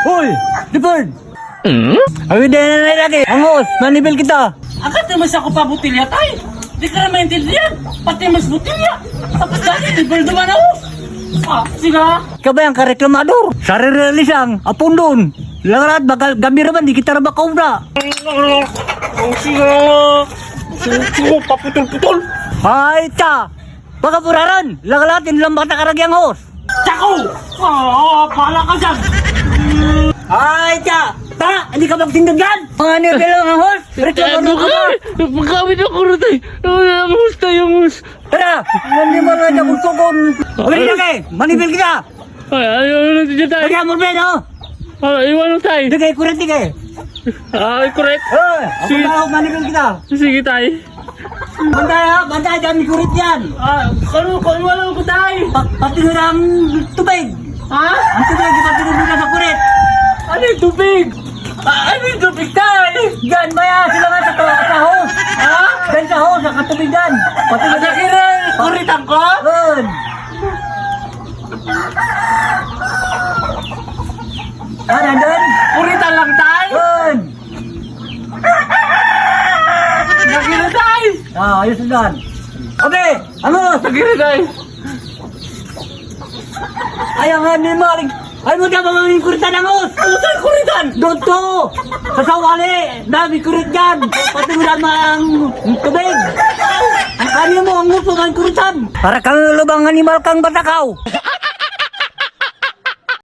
Hoy! Dipord! Awin din na lagi. Angos, manibil kita. Agad naman sa ko pa butilya tay. Di ka na maintindihan. Pati mas butilya. Tapos dati, libel naman ako. Siga. Ikaw ba yung kareklamador? Sarili lang, apon doon. Langarat, bakal gambira man, di kita na bakauna. Siga. Siga, paputol-putol. Hay, ta! Baka puraran, langarat, inilang bata karagyang hos. Tsako! Pahala ka dyan. Hay, ta! Ta, hindi ka magtindag yan! Mga nipil ang hos, reklamador ka ba? Pagkawin ako rin tayo. Ang husta yung hus. Tara, hindi mo na niya gusto kong... Awin lagi, manibil kita. Ayaw na dyan tayo. Lagi mo rin, oh. Iwan lang tayo. Lagi, kurat lagi. Correct. Hoy, ako na, manibil kita. Sige tayo. Bantay, dami kurit yan. Iwan ko tayo. Pati mo ng tubig. Ha? Ang tubig, ipatinig mo na sa kurit. Ano yung tubig? Ano yung tubig tayo? Yan ba yan? Sila nga sa hose. Ha? Yan sa hose, sa katubig yan. Pati mo Sa kira, kuritan ko? Yun. Ah, nandun? Kuritan lang tayo? Yun. Nakira tayo? Ayos na dyan. Okay, ano? Nakira tayo? Ayaw nga ni Maring. Ayaw mo na mamaming kuritan ng hose. Ano tayo kuritan? Doon to. Sa sawali. Dami kurit yan. Pati mo naman ang tubig. Ang kanyo mo, ang muso ng kuritan. Para kang lubang animal kang batakaw.